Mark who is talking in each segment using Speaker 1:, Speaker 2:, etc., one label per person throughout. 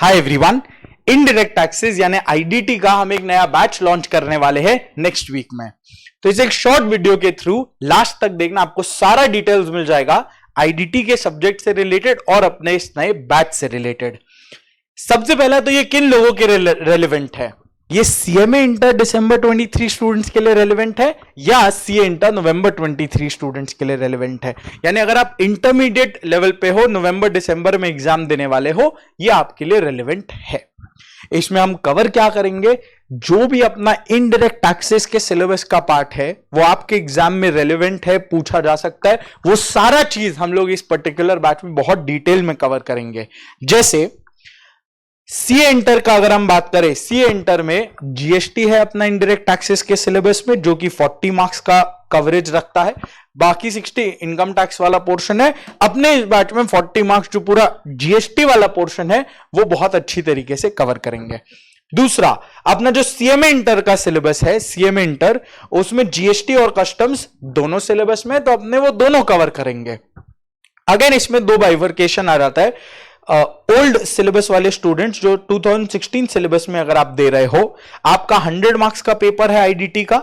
Speaker 1: Hi everyone, indirect taxes यानी IDT का हम एक नया बैच लॉन्च करने वाले हैं नेक्स्ट वीक में। तो इस एक शॉर्ट वीडियो के थ्रू लास्ट तक देखना, आपको सारा डिटेल्स मिल जाएगा आईडीटी के सब्जेक्ट से रिलेटेड और अपने इस नए बैच से रिलेटेड। सबसे पहला तो ये किन लोगों के रेलेवेंट है? ये सीएमए इंटर दिसंबर 23 स्टूडेंट्स के लिए रेलेवेंट है या सीए इंटर नवंबर 23 स्टूडेंट्स के लिए रेलेवेंट है। यानी अगर आप इंटरमीडिएट लेवल पे हो, नवंबर दिसंबर में एग्जाम देने वाले हो, ये आपके लिए रेलेवेंट है। इसमें हम कवर क्या करेंगे? जो भी अपना इनडायरेक्ट टैक्सेस के सिलेबस का पार्ट है वो आपके एग्जाम में रेलेवेंट है, पूछा जा सकता है, वो सारा चीज हम लोग इस पर्टिकुलर बैच में बहुत डिटेल में कवर करेंगे। जैसे सीए इंटर का अगर हम बात करें, सीए इंटर में जीएसटी है अपना इनडायरेक्ट टैक्सेस के सिलेबस में, जो कि 40 मार्क्स का कवरेज रखता है। बाकी 60 इनकम टैक्स वाला पोर्शन है। अपने इस बैच में 40 मार्क्स जो पूरा जीएसटी वाला पोर्शन है वो बहुत अच्छी तरीके से कवर करेंगे। दूसरा, अपना जो सीएमए इंटर का सिलेबस है, सीएमए इंटर, उसमें जीएसटी और कस्टम्स दोनों सिलेबस में, तो अपने वो दोनों कवर करेंगे। अगेन इसमें दो बाइफरकेशन आ जाता है। ओल्ड सिलेबस वाले स्टूडेंट्स जो 2016 सिलेबस में अगर आप दे रहे हो, आपका 100 मार्क्स का पेपर है आईडीटी का,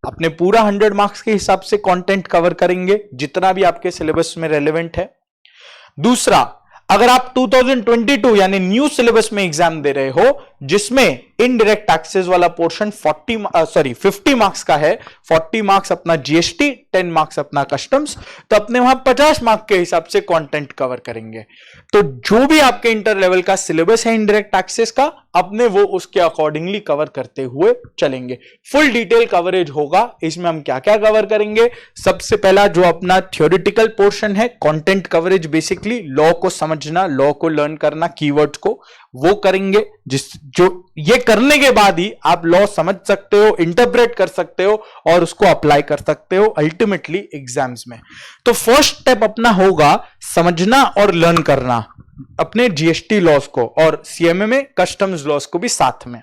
Speaker 1: अपने पूरा 100 मार्क्स के हिसाब से कंटेंट कवर करेंगे जितना भी आपके सिलेबस में रेलेवेंट है। दूसरा, अगर आप 2022 यानी न्यू सिलेबस में एग्जाम दे रहे हो जिसमें इनडायरेक्ट टैक्सेस वाला पोर्शन 50 मार्क्स का है, 40 मार्क्स अपना जीएसटी, 10 मार्क्स अपना कस्टम्स, तो अपने वहां 50 मार्क्स के हिसाब से कंटेंट कवर करेंगे। तो जो भी आपके इंटर लेवल का सिलेबस है इनडायरेक्ट टैक्सेस का, अपने वो उसके अकॉर्डिंगली कवर करते हुए चलेंगे। फुल डिटेल कवरेज होगा। इसमें हम क्या क्या कवर करेंगे? सबसे पहला जो अपना थ्योरेटिकल पोर्शन है, कंटेंट कवरेज, बेसिकली लॉ को समझना, लॉ को लर्न करना, कीवर्ड्स को, वो करेंगे। जो ये करने के बाद ही आप लॉ समझ सकते हो, इंटरप्रेट कर सकते हो और उसको अप्लाई कर सकते हो अल्टीमेटली एग्जाम्स में। तो फर्स्ट स्टेप अपना होगा समझना और लर्न करना अपने जीएसटी लॉस को, और सीएमए में कस्टम्स लॉस को भी साथ में।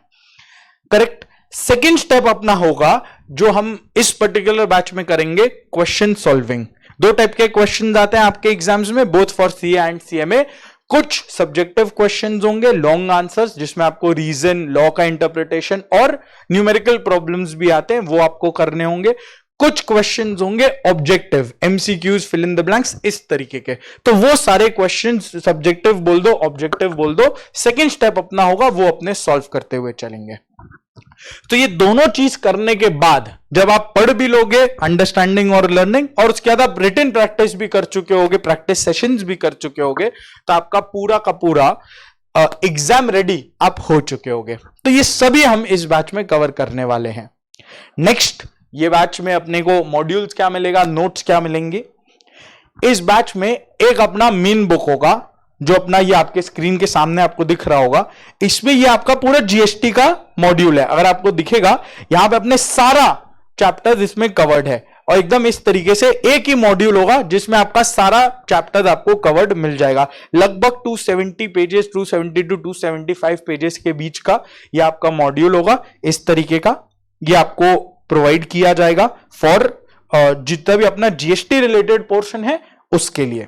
Speaker 1: करेक्ट। सेकेंड स्टेप अपना होगा जो हम इस पर्टिकुलर बैच में करेंगे, क्वेश्चन सॉल्विंग। दो टाइप के क्वेश्चन आते हैं आपके एग्जाम्स में, both for CA and CMA. कुछ सब्जेक्टिव क्वेश्चंस होंगे, लॉन्ग आंसर्स, जिसमें आपको रीजन, लॉ का इंटरप्रिटेशन और न्यूमेरिकल प्रॉब्लम्स भी आते हैं, वो आपको करने होंगे। कुछ क्वेश्चंस होंगे objective, MCQs, fill in the blanks, इस तरीके के। तो वो सारे क्वेश्चंस सब्जेक्टिव बोल दो, ऑब्जेक्टिव बोल दो। सेकंड स्टेप अपना होगा वो अपने सॉल्व करते हुए चलेंगे। तो ये दोनों चीज करने के बाद जब आप पढ़ भी लोगे, अंडरस्टैंडिंग और लर्निंग, और उसके बाद आप रिटन प्रैक्टिस भी कर चुके होगे, प्रैक्टिस सेशंस भी कर चुके होगे, तो आपका पूरा का पूरा एग्जाम रेडी आप हो चुके होगे। तो ये सभी हम इस बैच में कवर करने वाले हैं। नेक्स्ट, ये बैच में अपने को मॉड्यूल्स क्या मिलेगा, नोट्स क्या मिलेंगे। इस बैच में एक अपना मेन बुक होगा जो अपना ये आपके स्क्रीन के सामने आपको दिख रहा होगा। इसमें ये आपका पूरा जीएसटी का मॉड्यूल है। अगर आपको दिखेगा यहां पे अपने सारा चैप्टर इसमें कवर्ड है, और एकदम इस तरीके से एक ही मॉड्यूल होगा जिसमें आपका सारा चैप्टर आपको कवर्ड मिल जाएगा। लगभग 270 पेजेस, 270 टू 275 पेजेस के बीच का ये आपका मॉड्यूल होगा। इस तरीके का ये आपको प्रोवाइड किया जाएगा फॉर जितना भी अपना जीएसटी रिलेटेड पोर्शन है उसके लिए।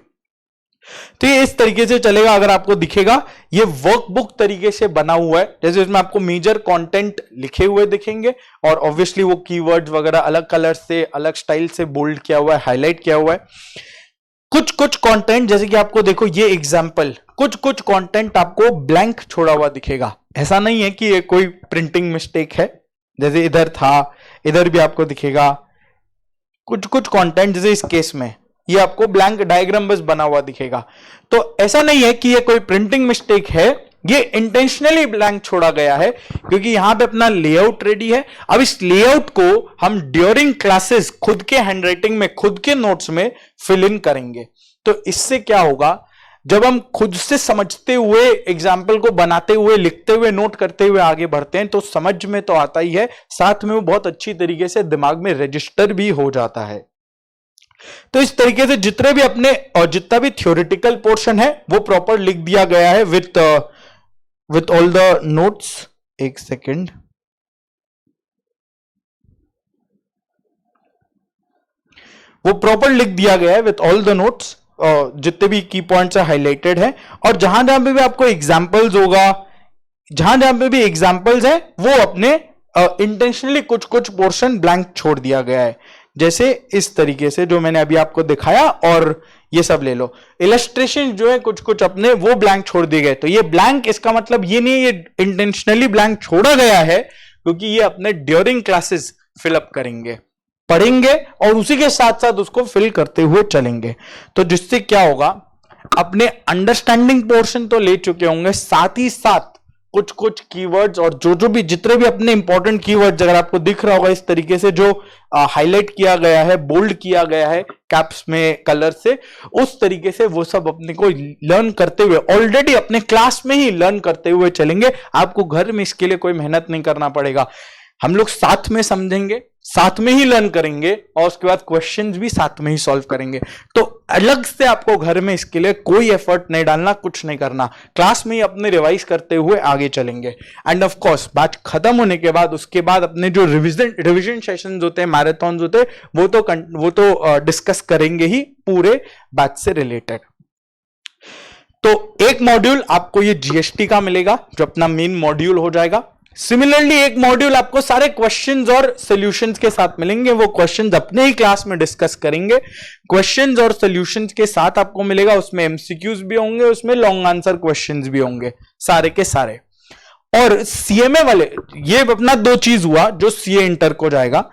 Speaker 1: तो ये इस तरीके से चलेगा। अगर आपको दिखेगा ये वर्कबुक तरीके से बना हुआ है, जैसे इसमें आपको मेजर कंटेंट लिखे हुए दिखेंगे और ऑब्वियसली वो कीवर्ड्स वगैरह अलग कलर से, अलग स्टाइल से बोल्ड किया हुआ है, हाईलाइट किया हुआ है। कुछ कंटेंट, जैसे कि आपको देखो ये एग्जांपल, कुछ कंटेंट आपको ब्लैंक छोड़ा हुआ दिखेगा। ऐसा नहीं है कि ये कोई प्रिंटिंग मिस्टेक है, जैसे इधर था, इधर भी आपको दिखेगा। कुछ कंटेंट, जैसे इस केस में ये आपको ब्लैंक डायग्राम बस बना हुआ दिखेगा। तो ऐसा नहीं है कि ये कोई प्रिंटिंग मिस्टेक है, ये इंटेंशनली ब्लैंक छोड़ा गया है क्योंकि यहां पे अपना लेआउट रेडी है। अब इस लेआउट को हम ड्यूरिंग क्लासेस खुद के हैंडराइटिंग में, खुद के नोट्स में फिल इन करेंगे। तो इससे क्या होगा, जब हम खुद से समझते हुए, एग्जाम्पल को बनाते हुए, लिखते हुए, नोट करते हुए आगे बढ़ते हैं तो समझ में तो आता ही है, साथ में वो बहुत अच्छी तरीके से दिमाग में रजिस्टर भी हो जाता है। तो इस तरीके से जितने भी अपने और जितना भी थ्योरेटिकल पोर्शन है वो प्रॉपर लिख दिया गया है विथ ऑल द नोट्स। एक सेकेंड, वो प्रॉपर लिख दिया गया है विथ ऑल द नोट्स। जितने भी की पॉइंट्स हाईलाइटेड है, और जहां जहां पे भी आपको एग्जांपल्स होगा, जहां जहां पे भी एग्जाम्पल्स है वो अपने इंटेंशनली कुछ कुछ पोर्शन ब्लैंक छोड़ दिया गया है, जैसे इस तरीके से जो मैंने अभी आपको दिखाया, और ये सब ले लो। इलस्ट्रेशन जो है कुछ कुछ अपने वो ब्लैंक छोड़ दिए गए। तो ये ब्लैंक, इसका मतलब ये नहीं ये इंटेंशनली ब्लैंक छोड़ा गया है, क्योंकि ये अपने ड्यूरिंग क्लासेस फिलअप करेंगे, पढ़ेंगे और उसी के साथ साथ उसको फिल करते हुए चलेंगे। तो जिससे क्या होगा, अपने अंडरस्टैंडिंग पोर्शन तो ले चुके होंगे, साथ ही साथ कुछ कुछ कीवर्ड्स और जो भी जितने भी अपने इंपॉर्टेंट कीवर्ड्स अगर आपको दिख रहा होगा इस तरीके से जो हाईलाइट किया गया है, बोल्ड किया गया है कैप्स में कलर से, उस तरीके से वो सब अपने को लर्न करते हुए ऑलरेडी अपने क्लास में ही लर्न करते हुए चलेंगे। आपको घर में इसके लिए कोई मेहनत नहीं करना पड़ेगा। हम लोग साथ में समझेंगे, साथ में ही लर्न करेंगे और उसके बाद क्वेश्चंस भी साथ में ही सॉल्व करेंगे। तो अलग से आपको घर में इसके लिए कोई एफर्ट नहीं डालना, कुछ नहीं करना, क्लास में ही अपने रिवाइज करते हुए आगे चलेंगे। एंड ऑफ कोर्स बैच खत्म होने के बाद उसके बाद अपने जो रिविजन सेशंस होते हैं, मैराथन होते हैं, वो तो डिस्कस करेंगे ही पूरे बैच से रिलेटेड। तो एक मॉड्यूल आपको ये जीएसटी का मिलेगा जो अपना मेन मॉड्यूल हो जाएगा। सिमिलरली एक मॉड्यूल आपको सारे क्वेश्चंस और सॉल्यूशंस के साथ मिलेंगे, वो क्वेश्चंस अपने ही क्लास में डिस्कस करेंगे। क्वेश्चंस और सॉल्यूशंस के साथ आपको मिलेगा, उसमें एमसीक्यूज भी होंगे, उसमें लॉन्ग आंसर क्वेश्चंस भी होंगे, सारे के सारे। और सीएमए वाले, ये अपना दो चीज हुआ जो सीए इंटर को जाएगा।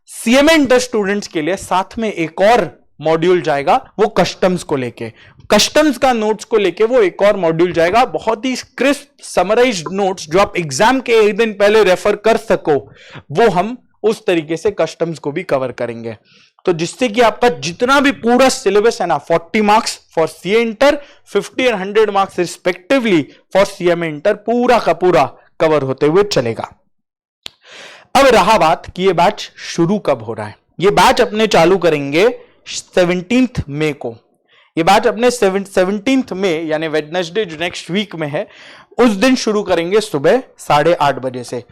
Speaker 1: सीएमए इंटर स्टूडेंट्स के लिए साथ में एक और मॉड्यूल जाएगा, वो कस्टम्स को लेके, कस्टम्स का नोट्स को लेके वो एक और मॉड्यूल जाएगा। बहुत ही क्रिस्प समराइज्ड नोट्स जो आप एग्जाम के एक दिन पहले रेफर कर सको, वो हम उस तरीके से कस्टम्स को भी कवर करेंगे। तो जिससे कि आपका जितना भी पूरा सिलेबस है ना, 40 मार्क्स फॉर सीए इंटर, 50 और 100 marks respectively for CMA inter, पूरा का पूरा कवर होते हुए चलेगा। अब रहा बात कि ये बैच शुरू कब हो रहा है। ये बैच अपने चालू करेंगे 17 मई को। ये बैच अपने 17 मई यानी वेडनेसडे जो नेक्स्ट वीक में है, उस दिन शुरू करेंगे सुबह 8:30 बजे से।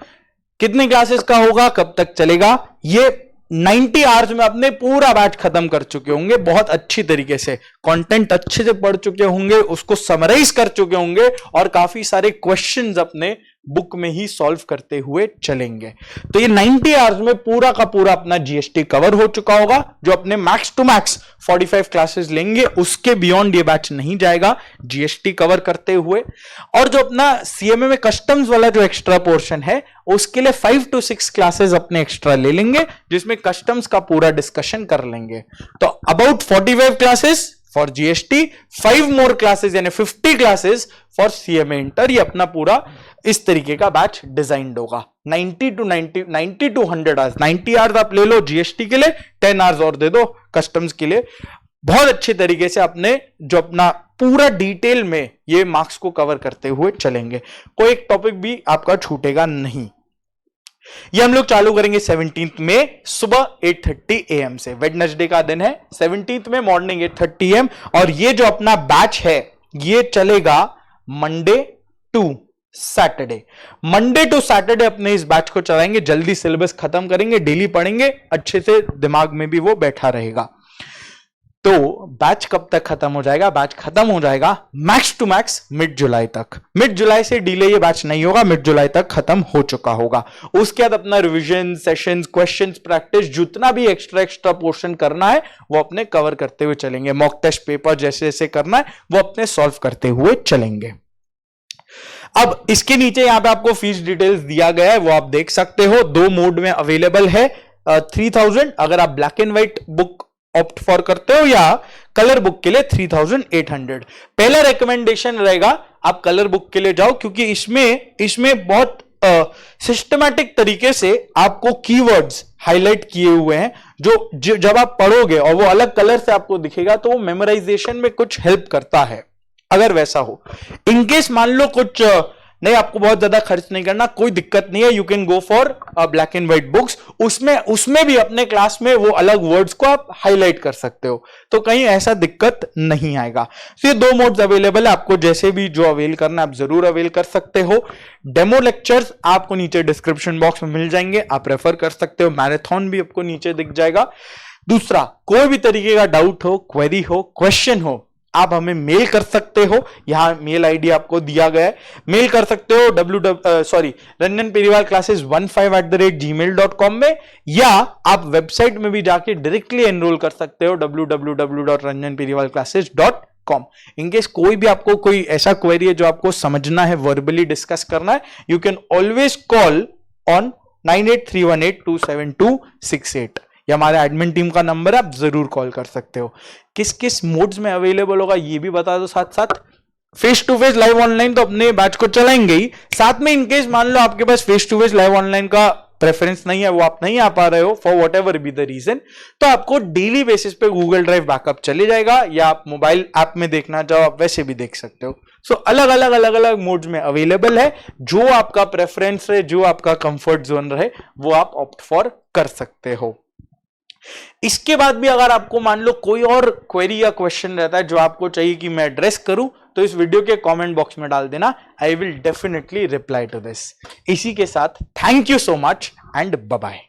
Speaker 1: कितने क्लासेस का होगा, कब तक चलेगा, ये 90 आवर्स में अपने पूरा बैच खत्म कर चुके होंगे। बहुत अच्छी तरीके से कंटेंट अच्छे से पढ़ चुके होंगे, उसको समराइज कर चुके होंगे और काफी सारे क्वेश्चंस अपने बुक में ही सॉल्व करते हुए चलेंगे। तो ये 90 आवर्स में पूरा का पूरा अपना जीएसटी कवर हो चुका होगा। जो अपने मैक्स टू मैक्स 45 क्लासेस लेंगे, उसके बियॉन्ड ये बैच नहीं जाएगा जीएसटी कवर करते हुए। और जो अपना सीएमए में कस्टम्स वाला जो एक्स्ट्रा पोर्शन है, उसके लिए 5 to 6 क्लासेस अपने एक्स्ट्रा ले लेंगे, जिसमें कस्टम्स का पूरा डिस्कशन कर लेंगे। तो about 45 classes for GST, 5 more classes यानी 50 क्लासेस फॉर सीएमए इंटर। ये अपना पूरा इस तरीके का बैच डिजाइंड होगा। 90 to 100 आवर्स, 90 आवर्स आप ले लो जीएसटी के लिए, 10 आवर्स और दे दो कस्टम्स के लिए। बहुत अच्छे तरीके से अपने जो अपना पूरा डिटेल में ये मार्क्स को कवर करते हुए चलेंगे। कोई एक टॉपिक भी आपका छूटेगा नहीं। ये हम लोग चालू करेंगे 17 मई सुबह 8:30 AM से। वेडनेसडे का दिन है, 17 में मॉर्निंग 8:30 AM। और ये जो अपना बैच है ये चलेगा Monday to Saturday. Monday to Saturday अपने इस बैच को चलाएंगे, जल्दी सिलेबस खत्म करेंगे, डेली पढ़ेंगे, अच्छे से दिमाग में भी वो बैठा रहेगा। तो बैच कब तक खत्म हो जाएगा, बैच खत्म हो जाएगा मैक्स टू मैक्स मिड जुलाई तक। मिड जुलाई से डिले ये बैच नहीं होगा, मिड जुलाई तक खत्म हो चुका होगा। उसके बाद अपना रिवीजन सेशंस, क्वेश्चंस, प्रैक्टिस, जितना भी एक्स्ट्रा पोर्शन करना है वो अपने कवर करते हुए चलेंगे। मॉक टेस्ट पेपर जैसे जैसे करना है वो अपने सॉल्व करते हुए चलेंगे। अब इसके नीचे यहां पे आपको फीस डिटेल्स दिया गया है, वो आप देख सकते हो। 2 मोड में अवेलेबल है। 3000 अगर आप black and white book opt for करते हो, या कलर बुक के लिए 3800। पहला रिकमेंडेशन रहेगा आप कलर बुक के लिए जाओ, क्योंकि इसमें बहुत सिस्टमैटिक तरीके से आपको कीवर्ड्स हाईलाइट किए हुए हैं, जो जब आप पढ़ोगे और वो अलग कलर से आपको दिखेगा तो वो मेमोराइजेशन में कुछ हेल्प करता है। अगर वैसा हो, इनकेस मान लो कुछ नहीं, आपको बहुत ज्यादा खर्च नहीं करना, कोई दिक्कत नहीं है, you can go for black and white books. उसमें भी अपने क्लास में वो अलग वर्ड्स को आप हाईलाइट कर सकते हो, तो कहीं ऐसा दिक्कत नहीं आएगा। तो ये 2 मोड्स अवेलेबल है, आपको जैसे भी जो अवेल करना आप जरूर अवेल कर सकते हो। डेमो लेक्चर्स आपको नीचे डिस्क्रिप्शन बॉक्स में मिल जाएंगे, आप रेफर कर सकते हो। मैराथन भी आपको नीचे दिख जाएगा। दूसरा, कोई भी तरीके का डाउट हो, क्वेरी हो, क्वेश्चन हो, आप हमें मेल कर सकते हो, यहां मेल आईडी आपको दिया गया है, मेल कर सकते हो ranjanperiwalclasses15@gmail.com में, या आप वेबसाइट में भी जाके डायरेक्टली एनरोल कर सकते हो www.ranjanperiwalclasses.com। इनकेस कोई भी आपको कोई ऐसा क्वेरी है जो आपको समझना है, वर्बली डिस्कस करना है, you can always call on 9831827268, या हमारे एडमिन टीम का नंबर है, आप जरूर कॉल कर सकते हो। किस किस मोड्स में अवेलेबल होगा ये भी बता दो साथ साथ। Face to face live online तो अपने बैच को चलाएंगे ही, साथ में इनकेस मान लो आपके पास face to face live online का प्रेफरेंस नहीं है, वो आप नहीं आ पा रहे हो for whatever be the reason, तो आपको डेली बेसिस पे गूगल ड्राइव बैकअप चले जाएगा, या आप मोबाइल ऐप में देखना चाहो आप वैसे भी देख सकते हो। सो अलग अलग मोड्स में अवेलेबल है, जो आपका प्रेफरेंस है, जो आपका कंफर्ट जोन रहे, वो आप ऑप्ट फॉर कर सकते हो। इसके बाद भी अगर आपको मान लो कोई और क्वेरी या क्वेश्चन रहता है जो आपको चाहिए कि मैं एड्रेस करूं, तो इस वीडियो के कमेंट बॉक्स में डाल देना, I will definitely reply to this. इसी के साथ thank you so much and bye bye.